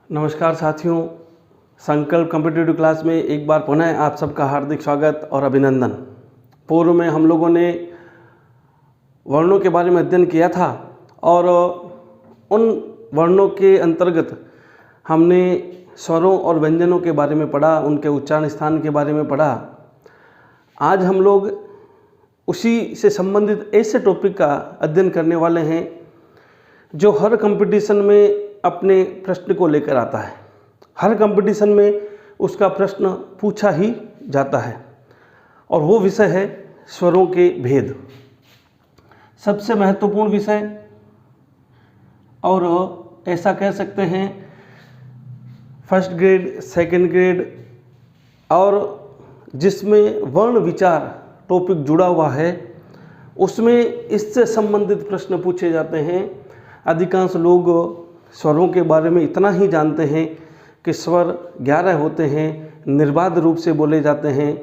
नमस्कार साथियों, संकल्प कॉम्पिटिटिव क्लास में एक बार पुनः आप सबका हार्दिक स्वागत और अभिनंदन। पूर्व में हम लोगों ने वर्णों के बारे में अध्ययन किया था और उन वर्णों के अंतर्गत हमने स्वरों और व्यंजनों के बारे में पढ़ा, उनके उच्चारण स्थान के बारे में पढ़ा। आज हम लोग उसी से संबंधित ऐसे टॉपिक का अध्ययन करने वाले हैं जो हर कंपटीशन में अपने प्रश्न को लेकर आता है। हर कंपटीशन में उसका प्रश्न पूछा ही जाता है और वो विषय है स्वरों के भेद। सबसे महत्वपूर्ण विषय और ऐसा कह सकते हैं फर्स्ट ग्रेड, सेकंड ग्रेड और जिसमें वर्ण विचार टॉपिक जुड़ा हुआ है उसमें इससे संबंधित प्रश्न पूछे जाते हैं। अधिकांश लोग स्वरों के बारे में इतना ही जानते हैं कि स्वर 11 होते हैं, निर्बाध रूप से बोले जाते हैं,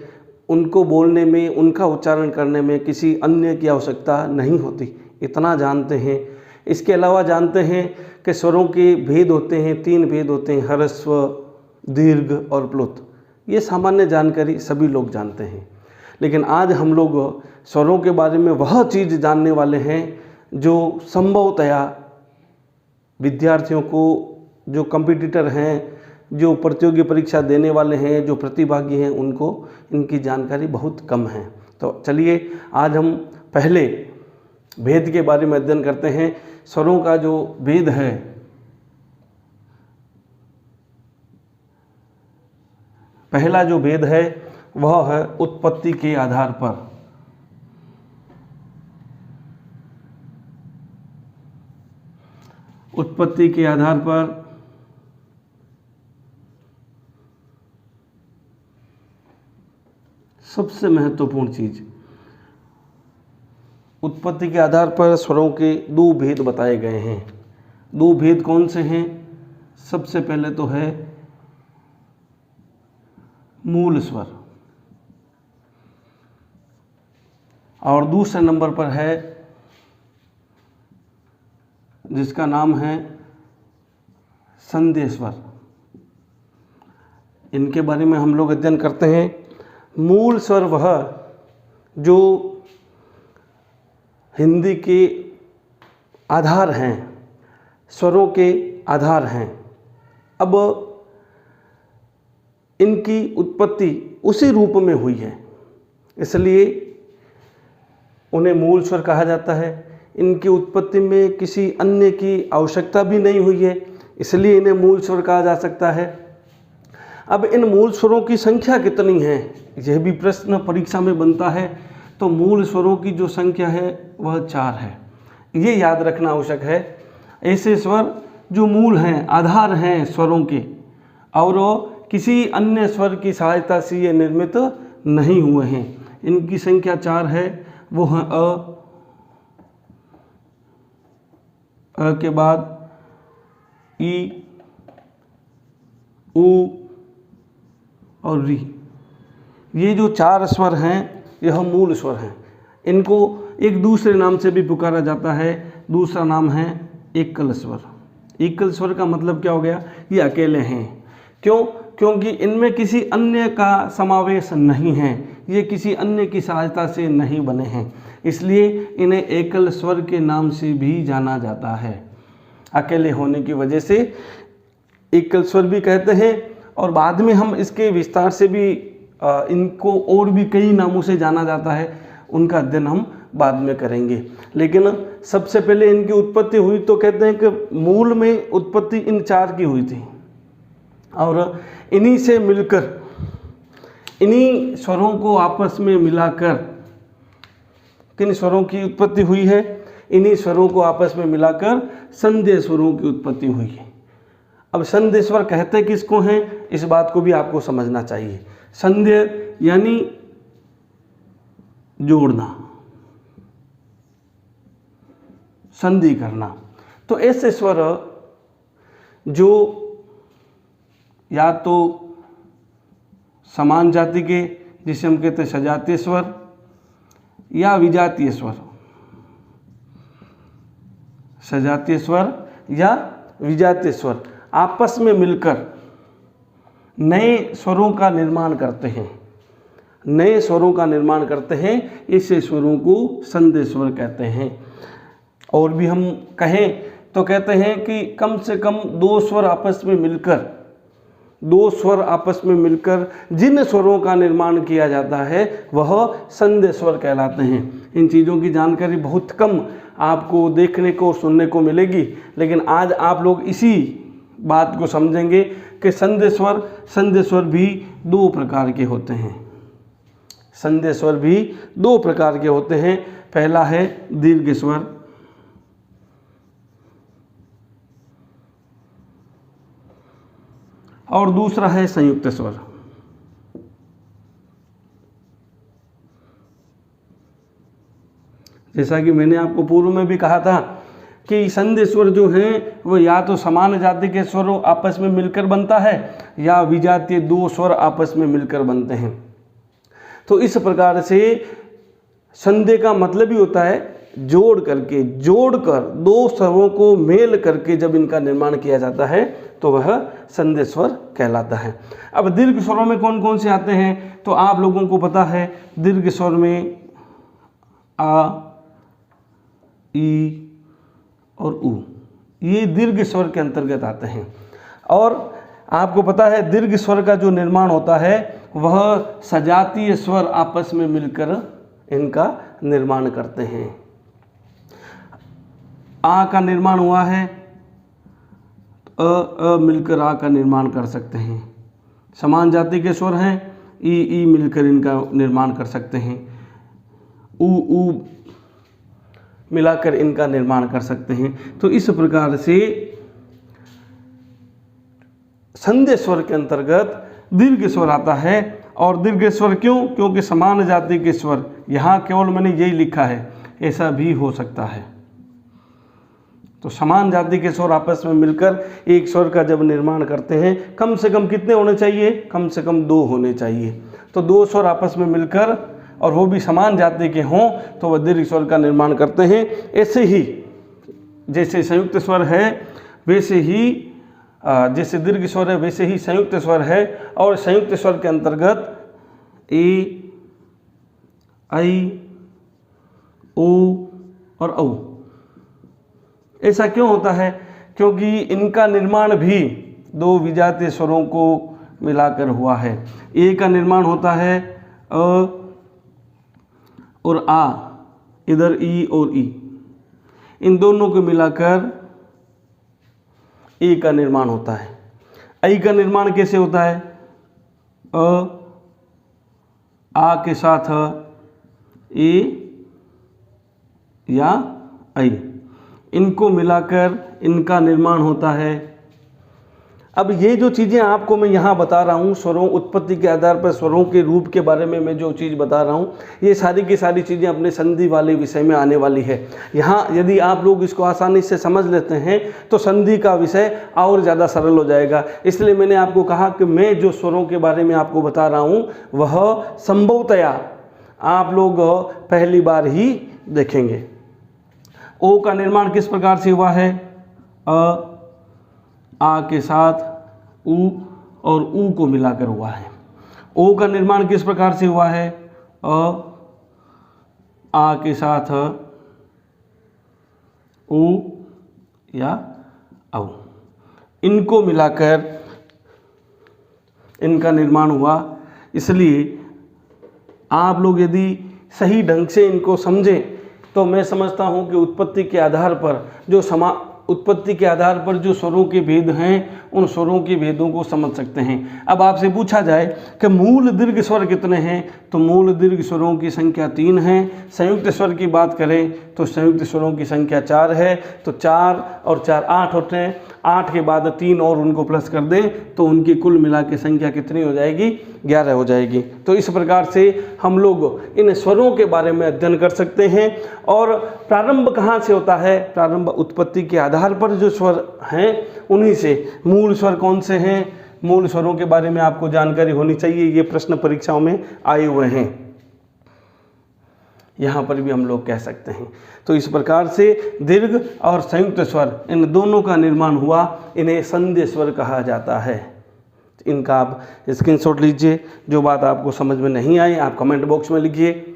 उनको बोलने में, उनका उच्चारण करने में किसी अन्य की आवश्यकता नहीं होती, इतना जानते हैं। इसके अलावा जानते हैं कि स्वरों के भेद होते हैं, 3 भेद होते हैं, ह्रस्व, दीर्घ और प्लुत। ये सामान्य जानकारी सभी लोग जानते हैं। लेकिन आज हम लोग स्वरों के बारे में वह चीज़ जानने वाले हैं जो संभवतया विद्यार्थियों को, जो कंपटीटर हैं, जो प्रतियोगी परीक्षा देने वाले हैं, जो प्रतिभागी हैं, उनको इनकी जानकारी बहुत कम है। तो चलिए आज हम पहले भेद के बारे में अध्ययन करते हैं। स्वरों का जो भेद है, पहला जो भेद है वह है उत्पत्ति के आधार पर। उत्पत्ति के आधार पर सबसे महत्वपूर्ण चीज, उत्पत्ति के आधार पर स्वरों के 2 भेद बताए गए हैं। 2 भेद कौन से हैं? सबसे पहले तो है मूल स्वर और दूसरे नंबर पर है जिसका नाम है संदेश स्वर। इनके बारे में हम लोग अध्ययन करते हैं। मूल स्वर वह जो हिंदी के आधार हैं, स्वरों के आधार हैं। अब इनकी उत्पत्ति उसी रूप में हुई है, इसलिए उन्हें मूल स्वर कहा जाता है। इनकी उत्पत्ति में किसी अन्य की आवश्यकता भी नहीं हुई है, इसलिए इन्हें मूल स्वर कहा जा सकता है। अब इन मूल स्वरों की संख्या कितनी है, यह भी प्रश्न परीक्षा में बनता है। तो मूल स्वरों की जो संख्या है वह 4 है। ये याद रखना आवश्यक है। ऐसे स्वर जो मूल हैं, आधार हैं स्वरों के, और किसी अन्य स्वर की सहायता से ये निर्मित नहीं हुए हैं। इनकी संख्या 4 है। वो है अ के बाद ई, उ और री। ये जो 4 स्वर हैं यह मूल स्वर हैं। इनको एक दूसरे नाम से भी पुकारा जाता है। दूसरा नाम है एकल स्वर। एकल स्वर का मतलब क्या हो गया? ये अकेले हैं। क्यों? क्योंकि इनमें किसी अन्य का समावेश नहीं है, ये किसी अन्य की सहायता से नहीं बने हैं, इसलिए इन्हें एकल स्वर के नाम से भी जाना जाता है। अकेले होने की वजह से एकल स्वर भी कहते हैं और बाद में हम इसके विस्तार से भी इनको और भी कई नामों से जाना जाता है, उनका अध्ययन हम बाद में करेंगे। लेकिन सबसे पहले इनकी उत्पत्ति हुई तो कहते हैं कि मूल में उत्पत्ति इन 4 की हुई थी और इन्हीं से मिलकर, इन्हीं स्वरों को आपस में मिलाकर, किन स्वरों की उत्पत्ति हुई है? इन्हीं स्वरों को आपस में मिलाकर संध्य स्वरों की उत्पत्ति हुई है। अब संध्य स्वर कहते किसको हैं, इस बात को भी आपको समझना चाहिए। संध्य यानी जोड़ना, संधि करना। तो ऐसे स्वर जो या तो समान जाति के, जिसे हम कहते हैं सजातीय स्वर, या विजातीय स्वर, सजातीय स्वर या विजातीय स्वर। आपस में मिलकर नए स्वरों का निर्माण करते हैं, नए स्वरों का निर्माण करते हैं, ऐसे स्वरों को संधि स्वर कहते हैं। और भी हम कहें तो कहते हैं कि कम से कम दो स्वर आपस में मिलकर जिन स्वरों का निर्माण किया जाता है वह संधि स्वर कहलाते हैं। इन चीज़ों की जानकारी बहुत कम आपको देखने को और सुनने को मिलेगी, लेकिन आज आप लोग इसी बात को समझेंगे कि संधि स्वर भी दो प्रकार के होते हैं। संधि स्वर भी दो प्रकार के होते हैं। पहला है दीर्घ स्वर और दूसरा है संयुक्त स्वर। जैसा कि मैंने आपको पूर्व में भी कहा था कि संधि स्वर जो हैं वो या तो समान जाति के स्वरों आपस में मिलकर बनता है या विजातीय दो स्वर आपस में मिलकर बनते हैं। तो इस प्रकार से संधि का मतलब ही होता है जोड़कर दो स्वरों को मेल करके जब इनका निर्माण किया जाता है तो वह संधि स्वर कहलाता है। अब दीर्घ स्वरों में कौन कौन से आते हैं तो आप लोगों को पता है, दीर्घ स्वर में आ, ई और उ, ये दीर्घ स्वर के अंतर्गत आते हैं। और आपको पता है दीर्घ स्वर का जो निर्माण होता है वह सजातीय स्वर आपस में मिलकर इनका निर्माण करते हैं। आ का निर्माण हुआ है, अ मिलकर आ का निर्माण कर सकते हैं। समान जाति के स्वर हैं, ई मिलकर इनका निर्माण कर सकते हैं। उ मिलाकर इनका निर्माण कर सकते हैं। तो इस प्रकार से संधि स्वर के अंतर्गत दीर्घ स्वर आता है। और दीर्घ स्वर क्यों? क्योंकि समान जाति के स्वर, यहाँ केवल मैंने यही लिखा है, ऐसा भी हो सकता है। तो समान जाति के स्वर आपस में मिलकर एक स्वर का जब निर्माण करते हैं, कम से कम कितने होने चाहिए? कम से कम दो होने चाहिए। तो दो स्वर आपस में मिलकर और वो भी समान जाति के हों तो वह दीर्घ स्वर का निर्माण करते हैं। ऐसे ही जैसे संयुक्त स्वर है वैसे ही जैसे दीर्घ स्वर है वैसे ही संयुक्त स्वर है। और संयुक्त स्वर के अंतर्गत ए, आई, ओ और औ। ऐसा क्यों होता है? क्योंकि इनका निर्माण भी दो विजातीय स्वरों को मिलाकर हुआ है। ए का निर्माण होता है अ और आ, इधर ई और ई, इन दोनों को मिलाकर ए का निर्माण होता है। आई का निर्माण कैसे होता है? आ के साथ ए या आई, इनको मिलाकर इनका निर्माण होता है। अब ये जो चीज़ें आपको मैं यहाँ बता रहा हूँ, स्वरों उत्पत्ति के आधार पर स्वरों के रूप के बारे में मैं जो चीज़ बता रहा हूँ, ये सारी की सारी चीज़ें अपने संधि वाले विषय में आने वाली है। यहाँ यदि आप लोग इसको आसानी से समझ लेते हैं तो संधि का विषय और ज़्यादा सरल हो जाएगा। इसलिए मैंने आपको कहा कि मैं जो स्वरों के बारे में आपको बता रहा हूँ वह संभवतया आप लोग पहली बार ही देखेंगे। ओ का निर्माण किस प्रकार से हुआ है? आ के साथ उ और ऊ को मिलाकर हुआ है। ओ का निर्माण किस प्रकार से हुआ है? आ के साथ उ या औ, इनको मिलाकर इनका निर्माण हुआ। इसलिए आप लोग यदि सही ढंग से इनको समझें तो मैं समझता हूँ कि उत्पत्ति के आधार पर जो स्वरों के भेद हैं उन स्वरों के भेदों को समझ सकते हैं। अब आपसे पूछा जाए कि मूल दीर्घ स्वर कितने हैं तो मूल दीर्घ स्वरों की संख्या 3 है। संयुक्त स्वर की बात करें तो संयुक्त स्वरों की संख्या 4 है। तो 4 और 4 8 होते हैं। 8 के बाद 3 और उनको प्लस कर दें तो उनकी कुल मिला के संख्या कितनी हो जाएगी? 11 हो जाएगी। तो इस प्रकार से हम लोग इन स्वरों के बारे में अध्ययन कर सकते हैं। और प्रारंभ कहाँ से होता है? प्रारंभ उत्पत्ति के आधार पर जो स्वर हैं उन्हीं से। मूल स्वर कौन से हैं? मूल स्वरों के बारे में आपको जानकारी होनी चाहिए। ये प्रश्न परीक्षाओं में आए हुए हैं। यहाँ पर भी हम लोग कह सकते हैं। तो इस प्रकार से दीर्घ और संयुक्त स्वर इन दोनों का निर्माण हुआ, इन्हें संधि स्वर कहा जाता है। इनका आप स्क्रीनशॉट लीजिए। जो बात आपको समझ में नहीं आई आप कमेंट बॉक्स में लिखिए।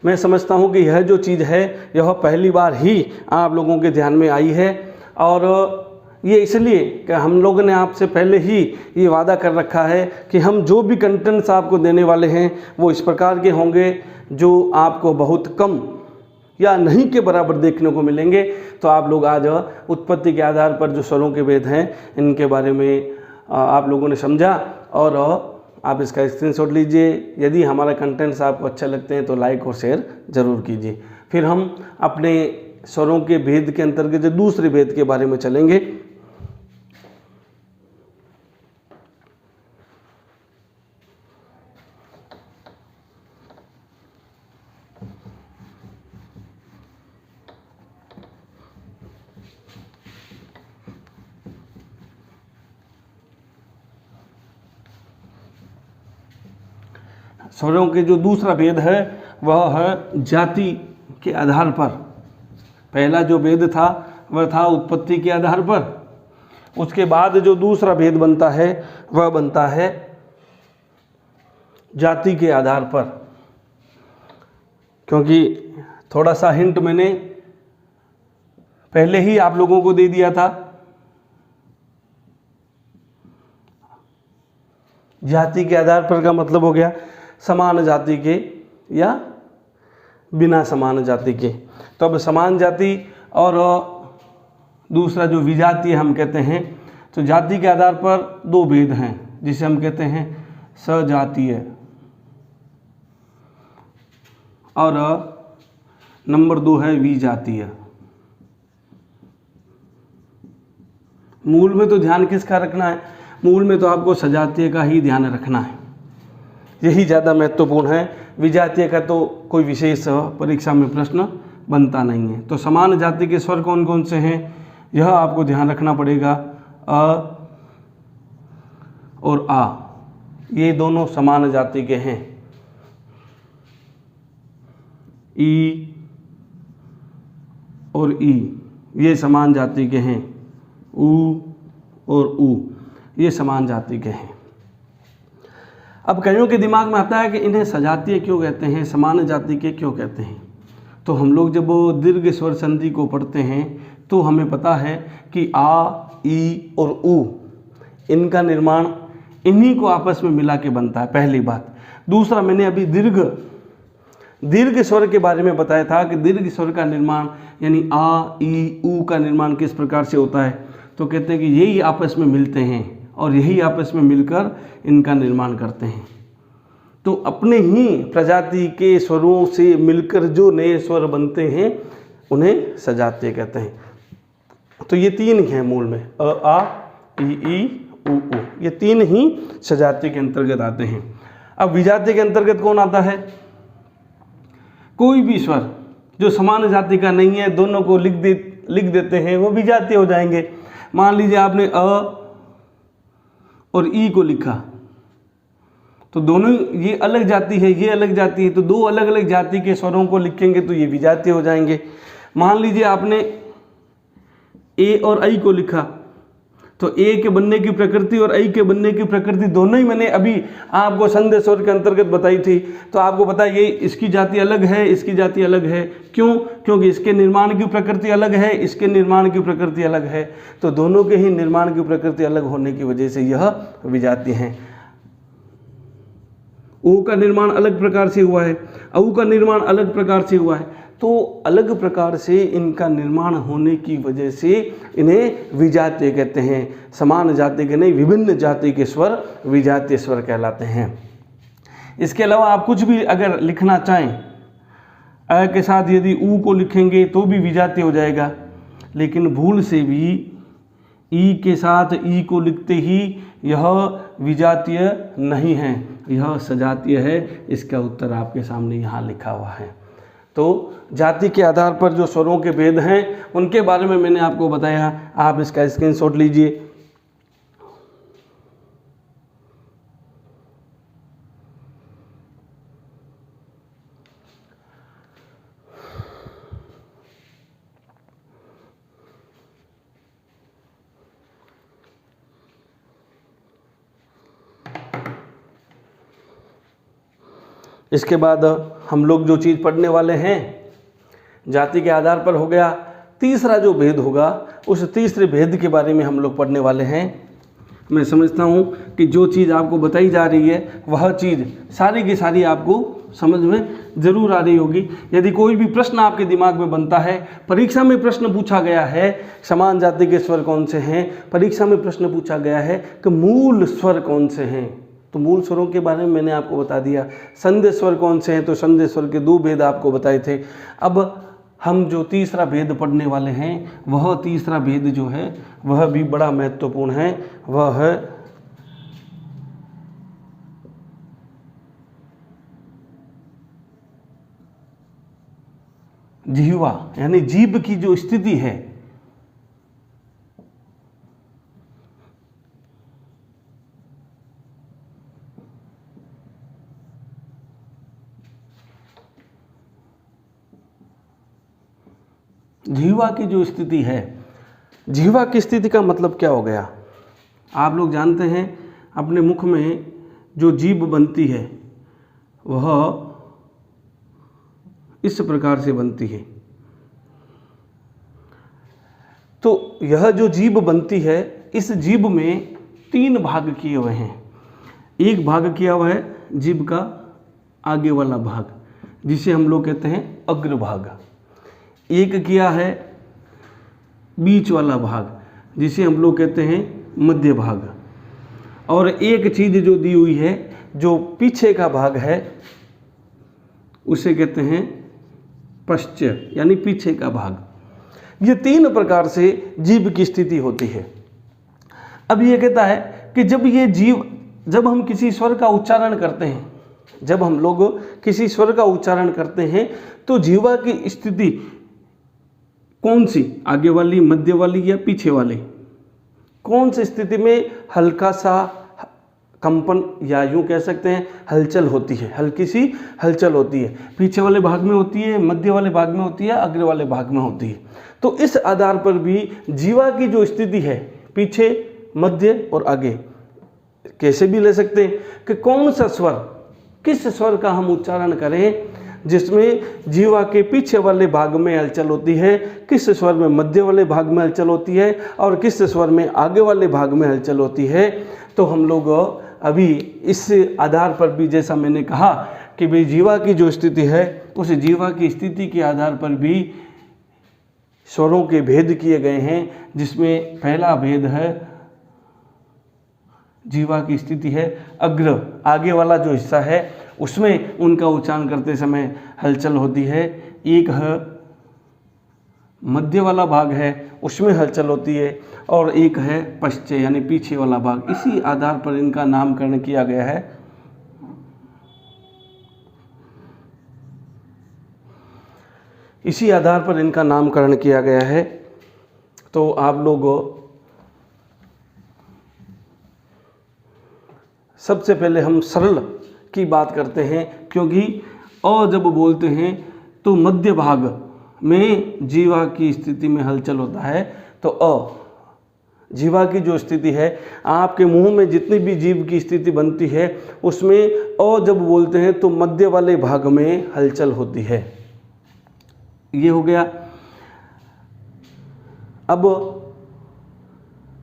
मैं समझता हूँ कि यह जो चीज़ है यह पहली बार ही आप लोगों के ध्यान में आई है, और ये इसलिए कि हम लोगों ने आपसे पहले ही ये वादा कर रखा है कि हम जो भी कंटेंट्स आपको देने वाले हैं वो इस प्रकार के होंगे जो आपको बहुत कम या नहीं के बराबर देखने को मिलेंगे। तो आप लोग आज उत्पत्ति के आधार पर जो स्वरों के भेद हैं इनके बारे में आप लोगों ने समझा, और आप इसका स्क्रीनशॉट लीजिए। यदि हमारा कंटेंट्स आपको अच्छा लगते हैं तो लाइक और शेयर ज़रूर कीजिए। फिर हम अपने स्वरों के भेद के अंतर्गत जो दूसरे भेद के बारे में चलेंगे। स्वरों के जो दूसरा भेद है वह है जाति के आधार पर। पहला जो भेद था वह था उत्पत्ति के आधार पर, उसके बाद जो दूसरा भेद बनता है वह बनता है जाति के आधार पर। क्योंकि थोड़ा सा हिंट मैंने पहले ही आप लोगों को दे दिया था। जाति के आधार पर का मतलब हो गया समान जाति के या बिना समान जाति के। तो अब समान जाति और दूसरा जो विजातीय हम कहते हैं, तो जाति के आधार पर दो भेद हैं जिसे हम कहते हैं सजातीय, और नंबर 2 है विजातीय। मूल में तो ध्यान किसका रखना है? मूल में तो आपको सजातीय का ही ध्यान रखना है, यही ज़्यादा महत्वपूर्ण है। विजातीय का तो कोई विशेष परीक्षा में प्रश्न बनता नहीं है। तो समान जाति के स्वर कौन कौन से हैं यह आपको ध्यान रखना पड़ेगा। अ और आ ये दोनों समान जाति के हैं। ई और ई ये समान जाति के हैं। ऊ और ऊ ये समान जाति के हैं। अब कईयों के दिमाग में आता है कि इन्हें सजातीय क्यों कहते हैं, समान जाति के क्यों कहते हैं। तो हम लोग जब दीर्घ स्वर संधि को पढ़ते हैं तो हमें पता है कि आ, ई और ऊ इनका निर्माण इन्हीं को आपस में मिला के बनता है, पहली बात। दूसरा, मैंने अभी दीर्घ स्वर के बारे में बताया था कि दीर्घ स्वर का निर्माण यानी आ, ई, ऊ का निर्माण किस प्रकार से होता है। तो कहते हैं कि यही आपस में मिलते हैं और यही आपस में मिलकर इनका निर्माण करते हैं। तो अपने ही प्रजाति के स्वरों से मिलकर जो नए स्वर बनते हैं उन्हें सजातीय कहते हैं। तो ये तीन हैं मूल में, अ, आ, ई, ऊ। ये तीन ही सजातीय के अंतर्गत आते हैं। अब विजातीय के अंतर्गत कौन आता है? कोई भी स्वर जो समान जाति का नहीं है, दोनों को लिख देते हैं, वो विजातीय हो जाएंगे। मान लीजिए आपने अ और ई को लिखा, तो दोनों ये अलग जाति है, ये अलग जाति है, तो दो अलग अलग जाति के स्वरों को लिखेंगे तो ये विजातीय हो जाएंगे। मान लीजिए आपने ए और आई को लिखा, तो ए के बनने की प्रकृति और आई के बनने की प्रकृति दोनों ही मैंने अभी आपको संधि स्वर के अंतर्गत बताई थी। तो आपको पता है ये इसकी जाति अलग है, इसकी जाति अलग है। क्यों? क्योंकि इसके निर्माण की प्रकृति अलग है, इसके निर्माण की प्रकृति अलग है। तो दोनों के ही निर्माण की प्रकृति अलग होने की वजह से यह विजातीय हैं। ऊ का निर्माण अलग प्रकार से हुआ है, औ का निर्माण अलग प्रकार से हुआ है। तो अलग प्रकार से इनका निर्माण होने की वजह से इन्हें विजातीय कहते हैं। समान जाति के नहीं, विभिन्न जाति के स्वर विजातीय स्वर कहलाते हैं। इसके अलावा आप कुछ भी अगर लिखना चाहें, अ के साथ यदि ऊ को लिखेंगे तो भी विजातीय हो जाएगा, लेकिन भूल से भी ई के साथ ई को लिखते ही यह विजातीय नहीं है, यह सजातीय है। इसका उत्तर आपके सामने यहाँ लिखा हुआ है। तो जाति के आधार पर जो स्वरों के भेद हैं उनके बारे में मैंने आपको बताया। आप इसका स्क्रीनशॉट लीजिए। इसके बाद हम लोग जो चीज़ पढ़ने वाले हैं जाति के आधार पर हो गया। तीसरा जो भेद होगा उस तीसरे भेद के बारे में हम लोग पढ़ने वाले हैं। मैं समझता हूँ कि जो चीज़ आपको बताई जा रही है वह चीज़ सारी की सारी आपको समझ में ज़रूर आ रही होगी। यदि कोई भी प्रश्न आपके दिमाग में बनता है, परीक्षा में प्रश्न पूछा गया है समान जाति के स्वर कौन से हैं, परीक्षा में प्रश्न पूछा गया है कि मूल स्वर कौन से हैं, तो मूल स्वरों के बारे में मैंने आपको बता दिया। संध्य स्वर कौन से हैं, तो संध्य स्वर के 2 भेद आपको बताए थे। अब हम जो तीसरा भेद पढ़ने वाले हैं वह तीसरा भेद जो है वह भी बड़ा महत्वपूर्ण है, वह है जिह्वा, यानी जीभ की जो स्थिति है। जिह्वा की जो स्थिति है, जिह्वा की स्थिति का मतलब क्या हो गया? आप लोग जानते हैं अपने मुख में जो जीभ बनती है वह इस प्रकार से बनती है। तो यह जो जीभ बनती है, इस जीभ में 3 भाग किए हुए हैं। एक भाग किया हुआ है जीभ का आगे वाला भाग, जिसे हम लोग कहते हैं अग्रभाग। एक किया है बीच वाला भाग, जिसे हम लोग कहते हैं मध्य भाग। और एक चीज़ जो दी हुई है जो पीछे का भाग है उसे कहते हैं पश्च, यानी पीछे का भाग। ये 3 प्रकार से जीभ की स्थिति होती है। अब ये कहता है कि जब हम किसी स्वर का उच्चारण करते हैं, जब हम लोग किसी स्वर का उच्चारण करते हैं तो जीवा की स्थिति कौन सी, आगे वाली, मध्य वाली या पीछे वाली, कौन सी स्थिति में हल्का सा कंपन या यूं कह सकते हैं हलचल होती है, हल्की सी हलचल होती है? पीछे वाले भाग में होती है, मध्य वाले भाग में होती है, अग्र वाले भाग में होती है। तो इस आधार पर भी जीवा की जो स्थिति है पीछे, मध्य और आगे कैसे भी ले सकते हैं कि कौन सा स्वर, किस स्वर का हम उच्चारण करें जिसमें जीवा के पीछे वाले भाग में हलचल होती है, किस स्वर में मध्य वाले भाग में हलचल होती है और किस स्वर में आगे वाले भाग में हलचल होती है। तो हम लोग अभी इस आधार पर भी, जैसा मैंने कहा कि भाई जीवा की जो स्थिति है उस जीवा की स्थिति के आधार पर भी स्वरों के भेद किए गए हैं, जिसमें पहला भेद है जीवा की स्थिति है अग्र, आगे वाला जो हिस्सा है उसमें उनका उच्चारण करते समय हलचल होती है। एक है मध्य वाला भाग है उसमें हलचल होती है, और एक है पश्च यानी पीछे वाला भाग। इसी आधार पर इनका नामकरण किया गया है। इसी आधार पर इनका नामकरण किया गया है। तो आप लोग सबसे पहले हम सरल की बात करते हैं, क्योंकि अ जब बोलते हैं तो मध्य भाग में जीवा की स्थिति में हलचल होता है। तो अ जीवा की जो स्थिति है, आपके मुंह में जितनी भी जीव की स्थिति बनती है उसमें अ जब बोलते हैं तो मध्य वाले भाग में हलचल होती है। ये हो गया। अब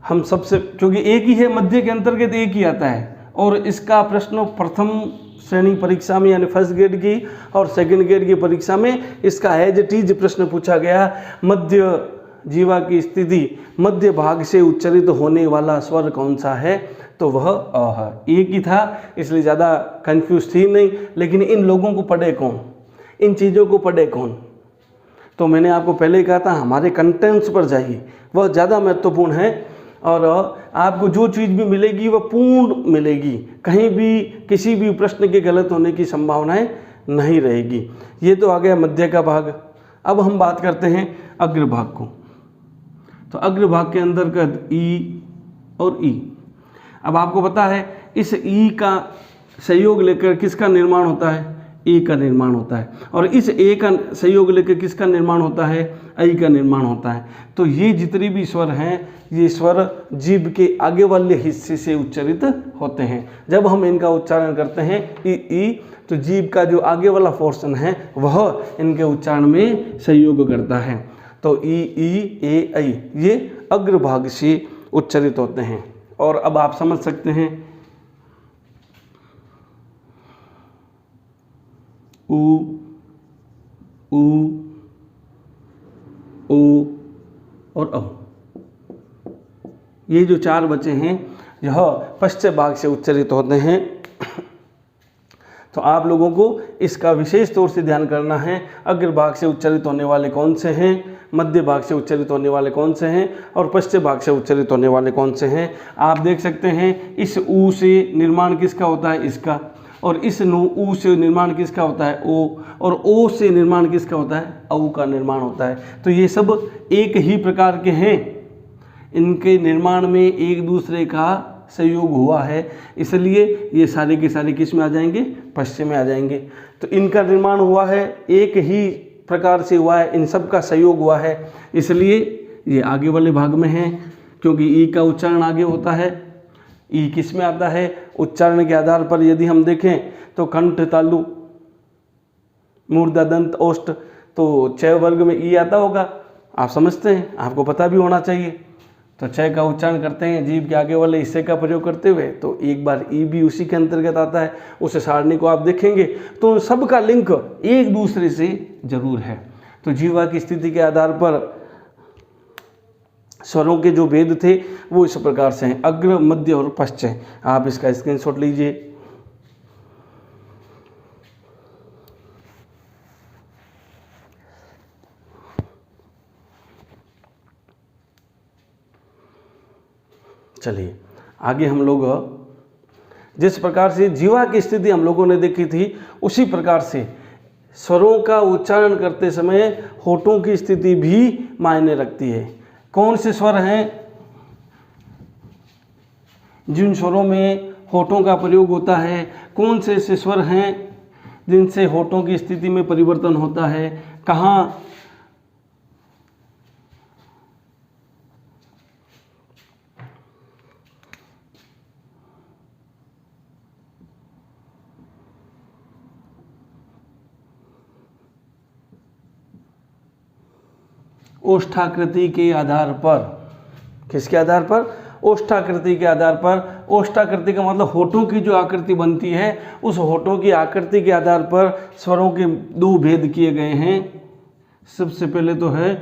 हम सबसे, क्योंकि एक ही है, मध्य के अंतर्गत एक ही आता है, और इसका प्रश्न प्रथम श्रेणी परीक्षा में यानी फर्स्ट ग्रेड की और सेकंड ग्रेड की परीक्षा में इसका एज इट इज प्रश्न पूछा गया। मध्य जीवा की स्थिति, मध्य भाग से उच्चारित होने वाला स्वर कौन सा है? तो वह अ है। एक ही था इसलिए ज़्यादा कंफ्यूज थी नहीं, लेकिन इन लोगों को पढ़े कौन, इन चीज़ों को पढ़े कौन? तो मैंने आपको पहले ही कहा था हमारे कंटेंट्स पर जाइए, वह ज़्यादा महत्वपूर्ण है। और आपको जो चीज़ भी मिलेगी वह पूर्ण मिलेगी, कहीं भी किसी भी प्रश्न के गलत होने की संभावनाएं नहीं रहेगी। ये तो आ गया मध्य का भाग। अब हम बात करते हैं अग्रभाग को। तो अग्रभाग के अंदर का ई और ई। अब आपको पता है इस ई का सहयोग लेकर किसका निर्माण होता है? ए का निर्माण होता है, और इस ए का सहयोग लेकर किसका निर्माण होता है, ऐ का निर्माण होता है। तो ये जितने भी स्वर हैं ये स्वर जीभ के आगे वाले हिस्से से उच्चारित होते हैं। जब हम इनका उच्चारण करते हैं ई, तो जीभ का जो आगे वाला पोर्शन है वह इनके उच्चारण में सहयोग करता है। तो ई, ए, ऐ ये अग्रभाग से उच्चारित होते हैं। और अब आप समझ सकते हैं उ, ओ और औ, ये जो 4 बचे हैं यह पश्चिम भाग से उच्चारित होते हैं। तो आप लोगों को इसका विशेष तौर से ध्यान करना है, अग्र भाग से उच्चारित होने वाले कौन से हैं, मध्य भाग से उच्चारित होने वाले कौन से हैं और पश्चिम भाग से उच्चारित होने वाले कौन से हैं। आप देख सकते हैं इस ऊ से निर्माण किसका होता है, इसका, और इस ऊ से निर्माण किसका होता है, ओ, और ओ से निर्माण किसका होता है, औ का निर्माण होता है। तो ये सब एक ही प्रकार के हैं, इनके निर्माण में एक दूसरे का सहयोग हुआ है, इसलिए ये सारे के सारे किस में आ जाएंगे, पश्चिम में आ जाएंगे। तो इनका निर्माण हुआ है एक ही प्रकार से हुआ है, इन सब का सहयोग हुआ है, इसलिए ये आगे वाले भाग में हैं, क्योंकि ई का उच्चारण आगे होता है। ई किस में आता है, उच्चारण के आधार पर यदि हम देखें तो कंठ, तालु, मूर्धा, दंत, ओष्ठ, तो 6 वर्ग में ई आता होगा, आप समझते हैं, आपको पता भी होना चाहिए। तो 6 का उच्चारण करते हैं जीभ के आगे वाले हिस्से का प्रयोग करते हुए, तो एक बार ई भी उसी के अंतर्गत आता है। उस सारणी को आप देखेंगे तो सबका लिंक एक दूसरे से जरूर है। तो जीवा की स्थिति के आधार पर स्वरों के जो भेद थे वो इस प्रकार से हैं, अग्र, मध्य और पश्चिम। आप इसका स्क्रीनशॉट लीजिए। चलिए आगे हम लोग जिस प्रकार से जीवा की स्थिति हम लोगों ने देखी थी उसी प्रकार से स्वरों का उच्चारण करते समय होठों की स्थिति भी मायने रखती है। कौन से स्वर हैं जिन स्वरों में होठों का प्रयोग होता है, कौन से ऐसे स्वर हैं जिनसे होठों की स्थिति में परिवर्तन होता है, कहाँ ओष्ठाकृति के आधार पर, किसके आधार पर, ओष्ठाकृति के आधार पर। ओष्ठाकृति का मतलब होठों की जो आकृति बनती है उस होठों की आकृति के आधार पर स्वरों के 2 भेद किए गए हैं। सबसे पहले तो है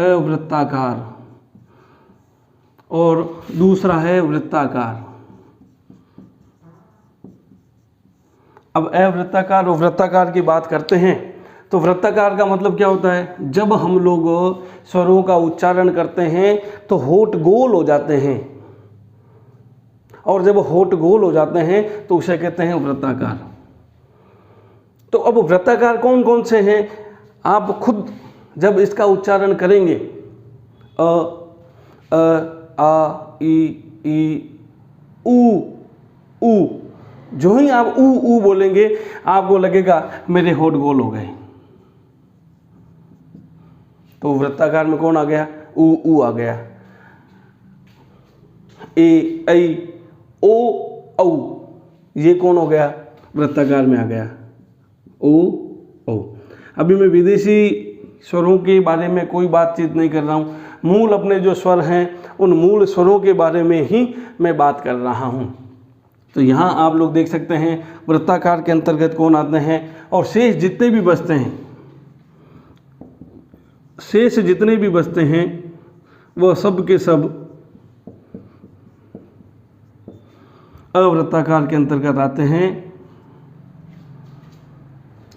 अवृत्ताकार और दूसरा है वृत्ताकार। अब अवृत्ताकार और वृत्ताकार की बात करते हैं तो वृत्ताकार का मतलब क्या होता है, जब हम लोग स्वरों का उच्चारण करते हैं तो होठ गोल हो जाते हैं, और जब होठ गोल हो जाते हैं तो उसे कहते हैं वृत्ताकार। तो अब वृत्ताकार कौन कौन से हैं, आप खुद जब इसका उच्चारण करेंगे अ, आ, ई, ऊ, जो ही आप ऊ बोलेंगे आपको लगेगा मेरे होठ गोल हो गए। तो वृत्ताकार में कौन आ गया, ऊ आ गया। ए, ऐ, ओ, औ, ये कौन हो गया, वृत्ताकार में आ गया, ओ, औ। अभी मैं विदेशी स्वरों के बारे में कोई बातचीत नहीं कर रहा हूँ, मूल अपने जो स्वर हैं उन मूल स्वरों के बारे में ही मैं बात कर रहा हूँ। तो यहाँ आप लोग देख सकते हैं वृत्ताकार के अंतर्गत कौन आते हैं, और शेष जितने भी बचते हैं, शेष जितने भी बचते हैं वह सब के सब अवृत्ताकार के अंतर्गत आते हैं।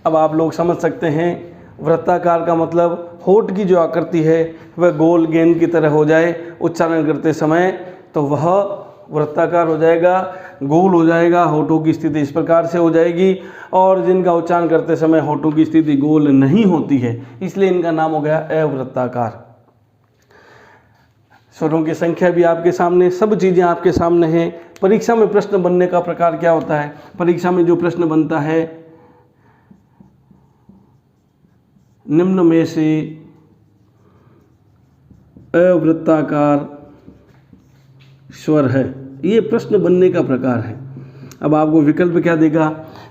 अब आप लोग समझ सकते हैं वृत्ताकार का मतलब होठ की जो आकृति है वह गोल गेंद की तरह हो जाए उच्चारण करते समय, तो वह वृत्ताकार हो जाएगा, गोल हो जाएगा, होठों की स्थिति इस प्रकार से हो जाएगी। और जिनका उच्चारण करते समय होठों की स्थिति गोल नहीं होती है इसलिए इनका नाम हो गया अवृत्ताकार। स्वरों की संख्या भी आपके सामने, सब चीज़ें आपके सामने हैं। परीक्षा में प्रश्न बनने का प्रकार क्या होता है, परीक्षा में जो प्रश्न बनता है निम्न में से अवृत्ताकार स्वर है। ये प्रश्न बनने का प्रकार है। अब आपको विकल्प क्या देगा?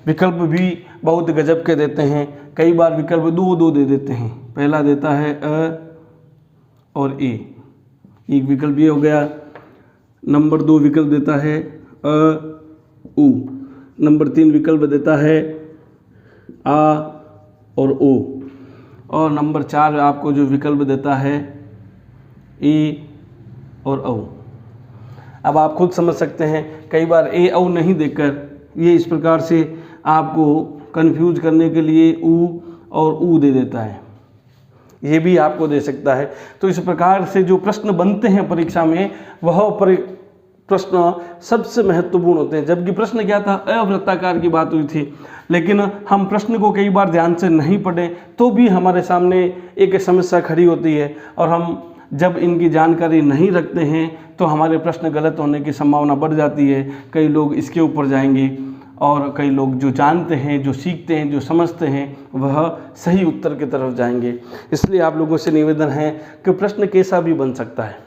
विकल्प भी बहुत गजब के देते हैं। कई बार विकल्प दो दे देते हैं। पहला देता है अ और ए, एक विकल्प ये हो गया। नंबर 2 विकल्प देता है अ उ। नंबर 3 विकल्प देता है आ और ओ। और नंबर 4 आपको जो विकल्प देता है ए और औ। अब आप खुद समझ सकते हैं, कई बार ए औ नहीं देकर ये इस प्रकार से आपको कंफ्यूज करने के लिए ऊ और ऊ दे देता है, ये भी आपको दे सकता है। तो इस प्रकार से जो प्रश्न बनते हैं परीक्षा में, वह प्रश्न सबसे महत्वपूर्ण होते हैं। जबकि प्रश्न क्या था? अवृत्ताकार की बात हुई थी, लेकिन हम प्रश्न को कई बार ध्यान से नहीं पढ़े तो भी हमारे सामने एक समस्या खड़ी होती है, और हम जब इनकी जानकारी नहीं रखते हैं तो हमारे प्रश्न गलत होने की संभावना बढ़ जाती है। कई लोग इसके ऊपर जाएंगे और कई लोग जो जानते हैं, जो सीखते हैं, जो समझते हैं, वह सही उत्तर की तरफ जाएंगे। इसलिए आप लोगों से निवेदन है कि प्रश्न कैसा भी बन सकता है।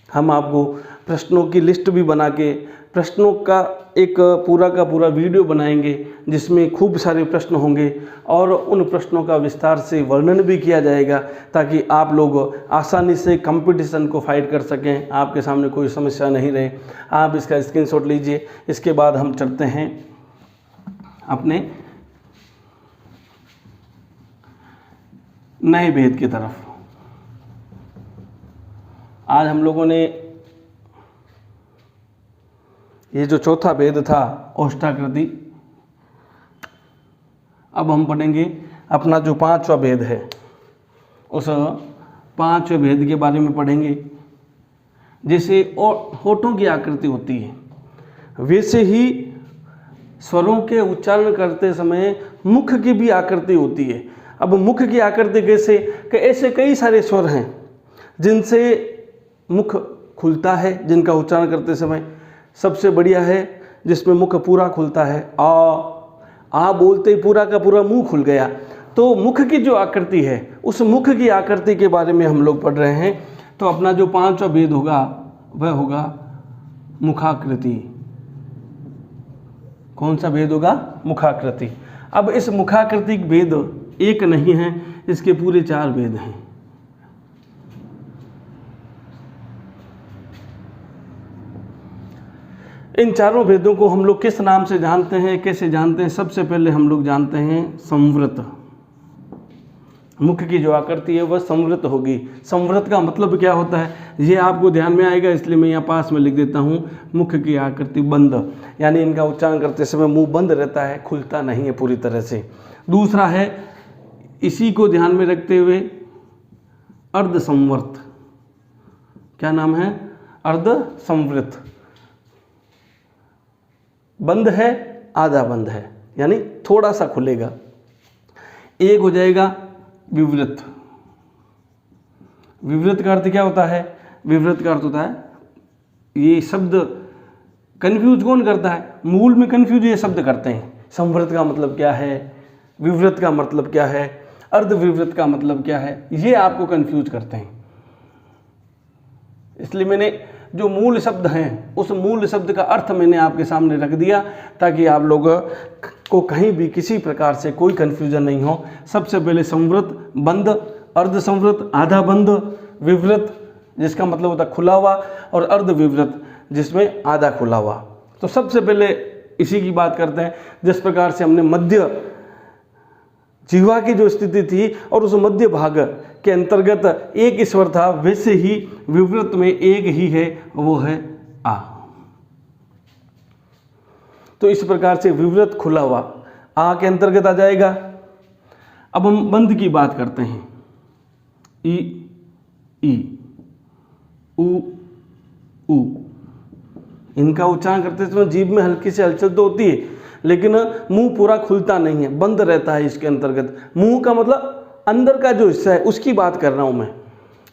हम आपको प्रश्नों की लिस्ट भी बना के प्रश्नों का एक पूरा का पूरा वीडियो बनाएंगे, जिसमें खूब सारे प्रश्न होंगे और उन प्रश्नों का विस्तार से वर्णन भी किया जाएगा, ताकि आप लोग आसानी से कंपटीशन को फाइट कर सकें, आपके सामने कोई समस्या नहीं रहे। आप इसका स्क्रीनशॉट लीजिए। इसके बाद हम चलते हैं अपने नए भेद की तरफ। आज हम लोगों ने ये जो चौथा भेद था ओष्ठाकृति, अब हम पढ़ेंगे अपना जो 5वां भेद है। उस 5वें भेद के बारे में पढ़ेंगे। जैसे होठों की आकृति होती है, वैसे ही स्वरों के उच्चारण करते समय मुख की भी आकृति होती है। अब मुख की आकृति कैसे? कि ऐसे कई सारे स्वर हैं जिनसे मुख खुलता है, जिनका उच्चारण करते समय। सबसे बढ़िया है जिसमें मुख पूरा खुलता है, आ बोलते ही पूरा का पूरा मुंह खुल गया। तो मुख की जो आकृति है, उस मुख की आकृति के बारे में हम लोग पढ़ रहे हैं। तो अपना जो 5वां भेद होगा वह होगा मुखाकृति। कौन सा भेद होगा? मुखाकृति। अब इस मुखाकृति भेद एक नहीं है, इसके पूरे 4 भेद हैं। इन चारों भेदों को हम लोग किस नाम से जानते हैं, कैसे जानते हैं? सबसे पहले हम लोग जानते हैं संवृत। मुख की जो आकृति है वह संवृत होगी। संवृत का मतलब क्या होता है, ये आपको ध्यान में आएगा, इसलिए मैं यहाँ पास में लिख देता हूँ। मुख की आकृति बंद, यानी इनका उच्चारण करते समय मुंह बंद रहता है, खुलता नहीं है पूरी तरह से। दूसरा है, इसी को ध्यान में रखते हुए अर्ध संवृत। क्या नाम है? अर्ध संवृत। बंद है, आधा बंद है, यानी थोड़ा सा खुलेगा। एक हो जाएगा विवृत। विवृत का अर्थ क्या होता है? विवृत का अर्थ होता है, ये शब्द कंफ्यूज कौन करता है? मूल में कंफ्यूज ये शब्द करते हैं। संवृत का मतलब क्या है, विवृत का मतलब क्या है, अर्ध विवृत का मतलब क्या है, ये आपको कंफ्यूज करते हैं। इसलिए मैंने जो मूल शब्द हैं, उस मूल शब्द का अर्थ मैंने आपके सामने रख दिया, ताकि आप लोगों को कहीं भी किसी प्रकार से कोई कन्फ्यूजन नहीं हो। सबसे पहले संवृत, बंद, अर्ध संवृत, आधा बंद, विवृत जिसका मतलब होता है खुला हुआ, और अर्ध विवृत जिसमें आधा खुला हुआ। तो सबसे पहले इसी की बात करते हैं। जिस प्रकार से हमने मध्य जिह्वा की जो स्थिति थी और उस मध्य भाग के अंतर्गत एक स्वर था, वैसे ही विवृत में एक ही है, वो है आ। तो इस प्रकार से विवृत खुला हुआ आ के अंतर्गत आ जाएगा। अब हम बंद की बात करते हैं। ई, उ, उ। इनका उच्चारण करते समय जीभ में हल्की सी हलचल तो होती है, लेकिन मुंह पूरा खुलता नहीं है, बंद रहता है इसके अंतर्गत। मुंह का मतलब अंदर का जो हिस्सा है उसकी बात कर रहा हूं मैं।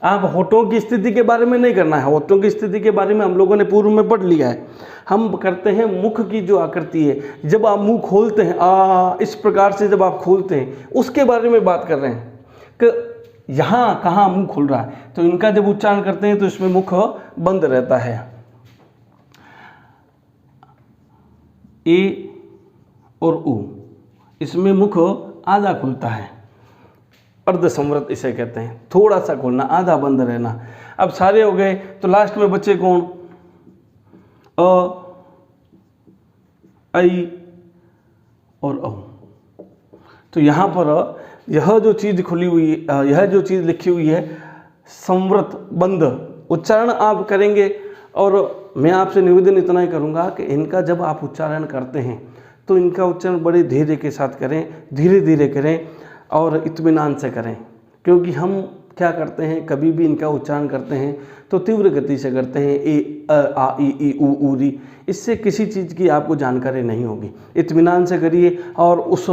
आप होठों की स्थिति के बारे में नहीं करना है। होठों की स्थिति के बारे में हम लोगों ने पूर्व में पढ़ लिया है। हम करते हैं मुख की जो आकृति है, जब आप मुंह खोलते हैं, इस प्रकार से जब आप खोलते हैं, उसके बारे में बात कर रहे हैं। कि यहाँ कहाँ मुंह खुल रहा है, तो इनका जब उच्चारण करते हैं तो इसमें मुख बंद रहता है। ए और उ, इसमें मुख आधा खुलता है, अर्ध संवृत इसे कहते हैं, थोड़ा सा खुलना, आधा बंद रहना। अब सारे हो गए तो लास्ट में बचे कौन? अ, ऐ और औ। तो यहाँ पर यह जो चीज़ खुली हुई, यह जो चीज़ लिखी हुई है संवृत बंद, उच्चारण आप करेंगे। और मैं आपसे निवेदन इतना ही करूँगा कि इनका जब आप उच्चारण करते हैं तो इनका उच्चारण बड़े धैर्य के साथ करें, धीरे धीरे करें और इत्मीनान से करें। क्योंकि हम क्या करते हैं, कभी भी इनका उच्चारण करते हैं तो तीव्र गति से करते हैं, ए आ ई उ री, इससे किसी चीज़ की आपको जानकारी नहीं होगी। इत्मीनान से करिए और उस,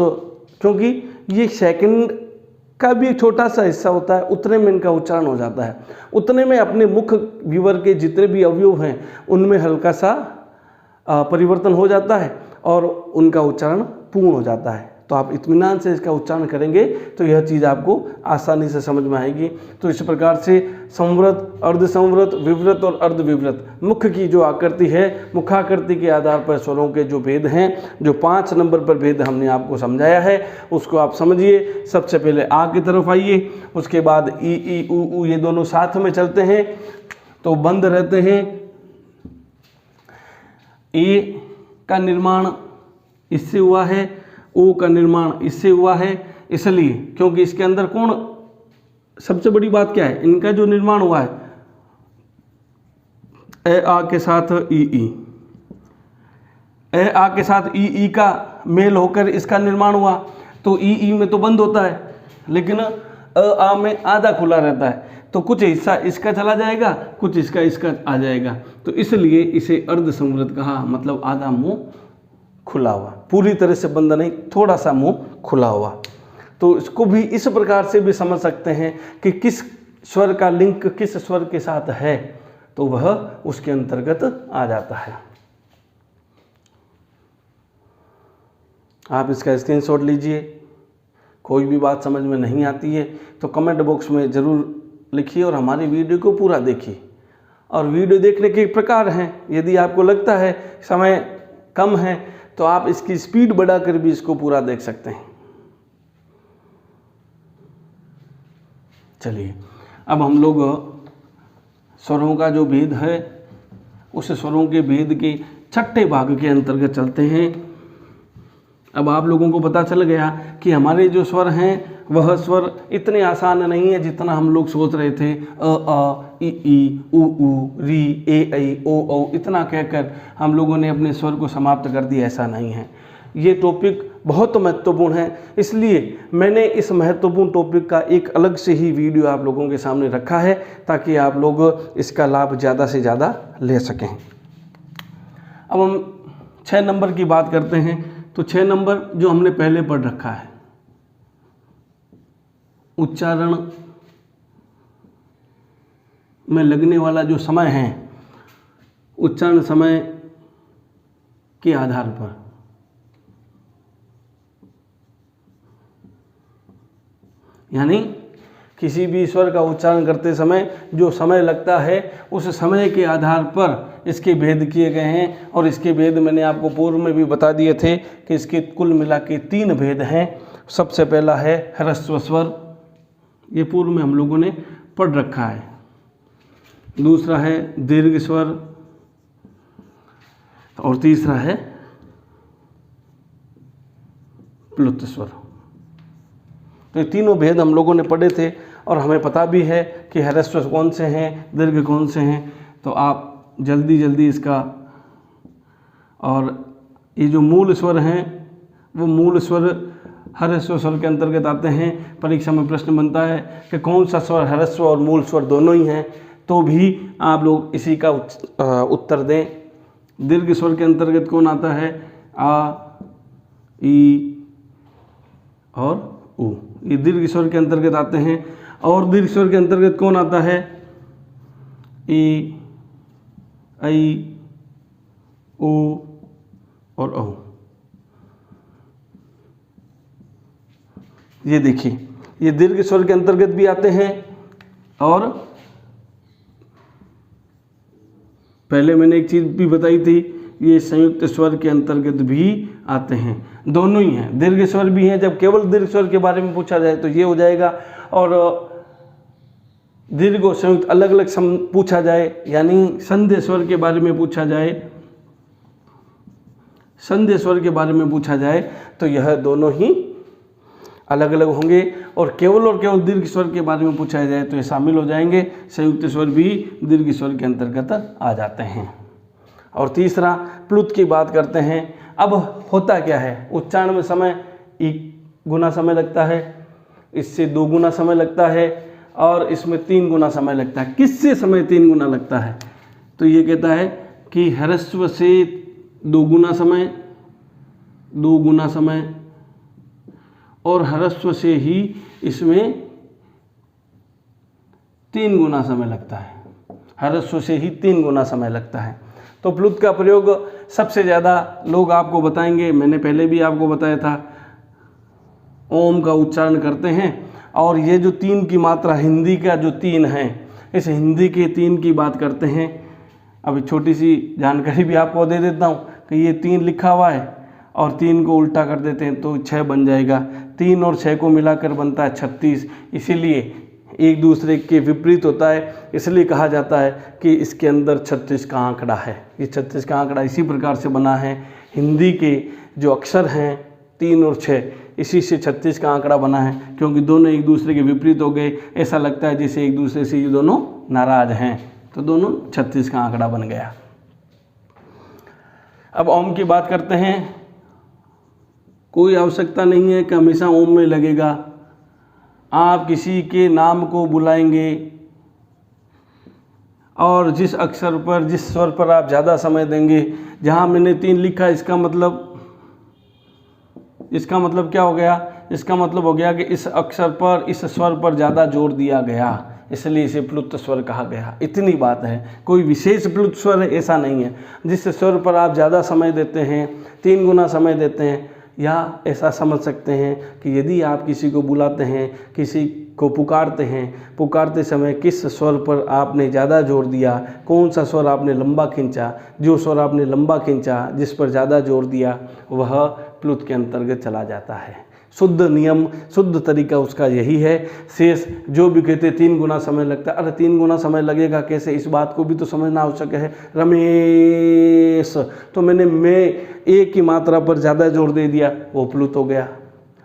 क्योंकि ये सेकंड का भी एक छोटा सा हिस्सा होता है, उतने में इनका उच्चारण हो जाता है, उतने में अपने मुख विवर के जितने भी अवयव हैं उनमें हल्का सा परिवर्तन हो जाता है और उनका उच्चारण पूर्ण हो जाता है। तो आप इत्मीनान से इसका उच्चारण करेंगे तो यह चीज़ आपको आसानी से समझ में आएगी। तो इस प्रकार से संवृत, अर्धसंवृत, विवृत और अर्धविवृत मुख की जो आकृति है, मुखाकृति के आधार पर स्वरों के जो भेद हैं, जो 5 नंबर पर भेद हमने आपको समझाया है, उसको आप समझिए। सबसे पहले आ की तरफ आइए, उसके बाद ई उ ये दोनों साथ में चलते हैं तो बंद रहते हैं। ए का निर्माण इससे हुआ है, ओ का निर्माण इससे हुआ है, इसलिए क्योंकि इसके अंदर कौन, सबसे बड़ी बात क्या है, इनका जो निर्माण हुआ है ए आ के साथ ई, ए आ के साथ ई का मेल होकर इसका निर्माण हुआ, तो ई में तो बंद होता है, लेकिन अ आ में आधा खुला रहता है, तो कुछ हिस्सा इसका चला जाएगा, कुछ इसका आ जाएगा, तो इसलिए इसे अर्धसंवृत कहा, मतलब आधा मुंह खुला हुआ, पूरी तरह से बंद नहीं, थोड़ा सा मुंह खुला हुआ। तो इसको भी इस प्रकार से भी समझ सकते हैं कि किस स्वर का लिंक किस स्वर के साथ है, तो वह उसके अंतर्गत आ जाता है। आप इसका स्क्रीनशॉट लीजिए। कोई भी बात समझ में नहीं आती है तो कमेंट बॉक्स में ज़रूर लिखिए और हमारी वीडियो को पूरा देखिए। और वीडियो देखने के प्रकार हैं, यदि आपको लगता है समय कम है तो आप इसकी स्पीड बढ़ाकर भी इसको पूरा देख सकते हैं। चलिए, अब हम लोग स्वरों का जो भेद है उस स्वरों के भेद के छठे भाग के अंतर्गत चलते हैं। अब आप लोगों को पता चल गया कि हमारे जो स्वर हैं वह स्वर इतने आसान नहीं है जितना हम लोग सोच रहे थे। अ आ ई उ री ए ऐ ओ औ इतना कहकर हम लोगों ने अपने स्वर को समाप्त कर दिया, ऐसा नहीं है। ये टॉपिक बहुत महत्वपूर्ण है, इसलिए मैंने इस महत्वपूर्ण टॉपिक का एक अलग से ही वीडियो आप लोगों के सामने रखा है ताकि आप लोग इसका लाभ ज़्यादा से ज़्यादा ले सकें। अब हम 6 नंबर की बात करते हैं। तो 6 नंबर जो हमने पहले पढ़ रखा है, उच्चारण में लगने वाला जो समय है, उच्चारण समय के आधार पर यानी किसी भी स्वर का उच्चारण करते समय जो समय लगता है उस समय के आधार पर इसके भेद किए गए हैं। और इसके भेद मैंने आपको पूर्व में भी बता दिए थे कि इसके कुल मिला के 3 भेद हैं। सबसे पहला है ह्रस्व स्वर, ये पूर्व में हम लोगों ने पढ़ रखा है। दूसरा है दीर्घ स्वर और तीसरा है प्लुत स्वर। तो ये तीनों भेद हम लोगों ने पढ़े थे और हमें पता भी है कि ह्रस्व कौन से हैं, दीर्घ कौन से हैं। तो आप जल्दी इसका, और ये जो मूल स्वर हैं वो मूल स्वर ह्रस्व स्वर के अंतर्गत आते हैं। परीक्षा में प्रश्न बनता है कि कौन सा स्वर ह्रस्व और मूल स्वर दोनों ही हैं, तो भी आप लोग इसी का उत्तर दें। दीर्घ स्वर के अंतर्गत कौन आता है? आ, ई और उ, ये दीर्घ स्वर के अंतर्गत आते हैं। और दीर्घ स्वर के अंतर्गत कौन आता है? ई, ऐ, ओ और औ। ये देखिए, ये दीर्घ स्वर के अंतर्गत भी आते हैं और पहले मैंने एक चीज़ भी बताई थी, ये संयुक्त स्वर के अंतर्गत भी आते हैं। दोनों ही हैं, दीर्घ स्वर भी हैं। जब केवल दीर्घ स्वर के बारे में पूछा जाए तो ये हो जाएगा, और दीर्घ और संयुक्त अलग अलग पूछा जाए, यानी संध्य स्वर के बारे में पूछा जाए, संध्य स्वर के बारे में पूछा जाए तो यह दोनों ही अलग अलग होंगे, और केवल दीर्घ स्वर के बारे में पूछा जाए तो ये शामिल हो जाएंगे। संयुक्त स्वर भी दीर्घ स्वर के अंतर्गत आ जाते हैं। और तीसरा प्लुत की बात करते हैं। अब होता क्या है, उच्चारण में समय 1 गुना समय लगता है, इससे 2 गुना समय लगता है, और इसमें 3 गुना समय लगता है। किससे समय 3 गुना लगता है? तो ये कहता है कि ह्रस्व से 2 गुना समय, 2 गुना समय, और ह्रस्व से ही इसमें 3 गुना समय लगता है। ह्रस्व से ही 3 गुना समय लगता है। तो प्लुत का प्रयोग सबसे ज़्यादा लोग आपको बताएंगे, मैंने पहले भी आपको बताया था, ओम का उच्चारण करते हैं। और ये जो 3 की मात्रा, हिंदी का जो 3 है, इस हिंदी के 3 की बात करते हैं। अभी छोटी सी जानकारी भी आपको दे देता हूँ कि ये 3 लिखा हुआ है और 3 को उल्टा कर देते हैं तो 6 बन जाएगा। 3 और 6 को मिलाकर बनता है 36। इसीलिए एक दूसरे के विपरीत होता है, इसलिए कहा जाता है कि इसके अंदर 36 का आंकड़ा है। ये 36 का आंकड़ा इसी प्रकार से बना है। हिंदी के जो अक्षर हैं 3 और 6, इसी से 36 का आंकड़ा बना है, क्योंकि दोनों एक दूसरे के विपरीत हो गए। ऐसा लगता है जैसे एक दूसरे से ये दोनों नाराज हैं, तो दोनों 36 का आंकड़ा बन गया। अब ओम की बात करते हैं। कोई आवश्यकता नहीं है कि हमेशा ओम में लगेगा। आप किसी के नाम को बुलाएंगे और जिस अक्षर पर, जिस स्वर पर आप ज़्यादा समय देंगे, जहाँ मैंने 3 लिखा, इसका मतलब क्या हो गया? इसका मतलब हो गया कि इस अक्षर पर, इस स्वर पर ज़्यादा जोर दिया गया, इसलिए इसे प्लुत स्वर कहा गया। इतनी बात है, कोई विशेष प्लुत स्वर है ऐसा नहीं है। जिस स्वर पर आप ज़्यादा समय देते हैं, 3 गुना समय देते हैं, या ऐसा समझ सकते हैं कि यदि आप किसी को बुलाते हैं, किसी को पुकारते हैं, पुकारते समय किस स्वर पर आपने ज़्यादा जोर दिया, कौन सा स्वर आपने लंबा खींचा, जो स्वर आपने लंबा खींचा, जिस पर ज़्यादा जोर दिया, वह प्लुत के अंतर्गत चला जाता है। शुद्ध नियम, शुद्ध तरीका उसका यही है। शेष जो भी कहते 3 गुना समय लगता है, अरे 3 गुना समय लगेगा कैसे, इस बात को भी तो समझना आवश्यक है। रमेश, तो मैंने मैं एक की मात्रा पर ज़्यादा जोर दे दिया, वो प्लुत हो गया।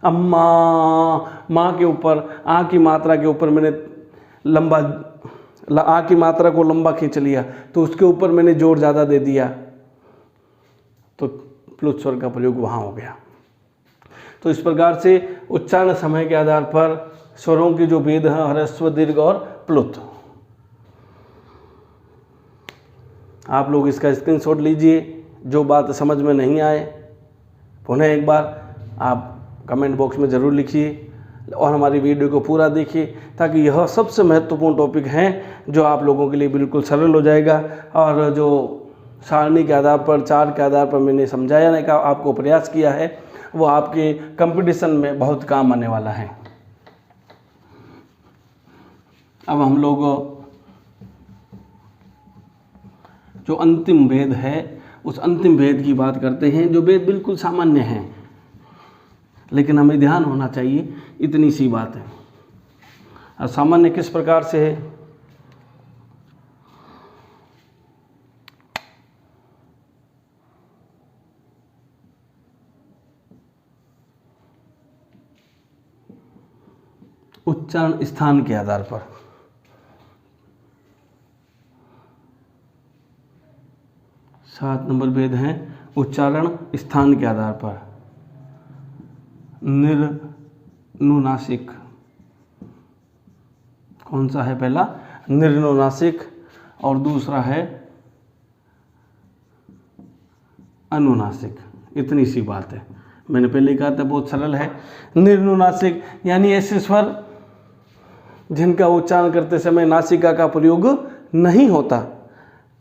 अम्मा, माँ के ऊपर, आ की मात्रा के ऊपर मैंने आ की मात्रा को लंबा खींच लिया, तो उसके ऊपर मैंने जोर ज़्यादा दे दिया, तो प्लुत स्वर का प्रयोग वहाँ हो गया। तो इस प्रकार से उच्चारण समय के आधार पर स्वरों के जो भेद हैं, ह्रस्व, दीर्घ और प्लुत, आप लोग इसका स्क्रीनशॉट लीजिए। जो बात समझ में नहीं आए, पुनः एक बार आप कमेंट बॉक्स में ज़रूर लिखिए, और हमारी वीडियो को पूरा देखिए, ताकि यह सबसे महत्वपूर्ण टॉपिक हैं जो आप लोगों के लिए बिल्कुल सरल हो जाएगा। और जो सारणी के आधार पर, चार्ट के आधार पर मैंने समझाने का आपको प्रयास किया है, वो आपके कंपटीशन में बहुत काम आने वाला है। अब हम लोग जो अंतिम भेद है, उस अंतिम भेद की बात करते हैं, जो भेद बिल्कुल सामान्य हैं, लेकिन हमें ध्यान होना चाहिए, इतनी सी बात है। और सामान्य किस प्रकार से है? उच्चारण स्थान के आधार पर। सात नंबर भेद हैं उच्चारण स्थान के आधार पर। निर्नुनासिक, कौन सा है? पहला निर्नुनासिक, और दूसरा है अनुनासिक। इतनी सी बात है, मैंने पहले कहा था बहुत सरल है। निर्नुनासिक यानी ऐसे स्वर जिनका उच्चारण करते समय नासिका का प्रयोग नहीं होता।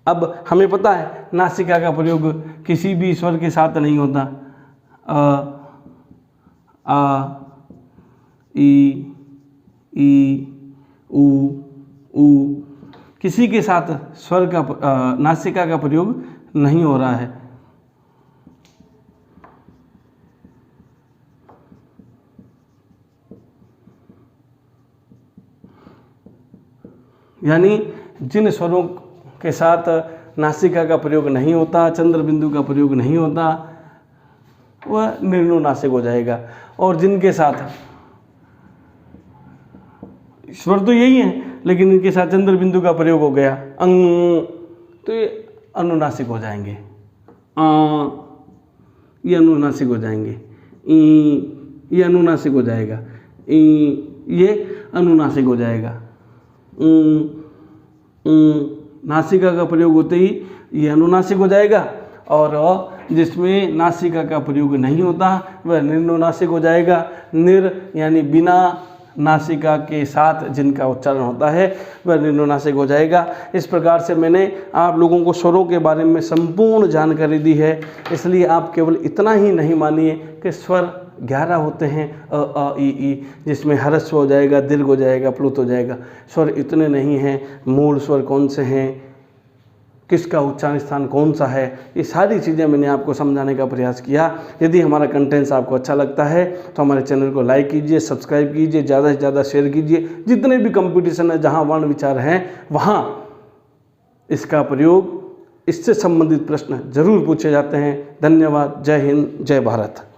अब हमें पता है नासिका का प्रयोग किसी भी स्वर के साथ नहीं होता। अ, आ, ई, ई, ऊ, ऊ। किसी के साथ स्वर का नासिका का प्रयोग नहीं हो रहा है। यानी जिन स्वरों के साथ नासिका का प्रयोग नहीं होता, चंद्र बिंदु का प्रयोग नहीं होता, वह निर्नुनासिक हो जाएगा। और जिनके साथ स्वर तो यही है लेकिन इनके साथ चंद्र बिंदु का प्रयोग हो गया, अंग, तो ये अनुनासिक हो जाएंगे। ये अनुनासिक हो जाएंगे। ये अनुनासिक हो जाएगा। ये अनुनासिक हो जाएगा। नासिका का प्रयोग होते ही ये अनुनासिक हो जाएगा, और जिसमें नासिका का प्रयोग नहीं होता वह निर्नुनासिक हो जाएगा। निर यानी बिना नासिका के साथ जिनका उच्चारण होता है वह निर्नुनासिक हो जाएगा। इस प्रकार से मैंने आप लोगों को स्वरों के बारे में संपूर्ण जानकारी दी है, इसलिए आप केवल इतना ही नहीं मानिए कि स्वर 11 होते हैं, अ, ई, जिसमें ह्रस्व हो जाएगा, दीर्घ हो जाएगा, प्लुत हो जाएगा। स्वर इतने नहीं हैं। मूल स्वर कौन से हैं, किसका उच्चारण स्थान कौन सा है, ये सारी चीज़ें मैंने आपको समझाने का प्रयास किया। यदि हमारा कंटेंट्स आपको अच्छा लगता है तो हमारे चैनल को लाइक कीजिए, सब्सक्राइब कीजिए, ज़्यादा से ज़्यादा शेयर कीजिए। जितने भी कंपटीशन है जहाँ वर्ण विचार हैं वहाँ इसका प्रयोग, इससे संबंधित प्रश्न जरूर पूछे जाते हैं। धन्यवाद। जय हिंद, जय भारत।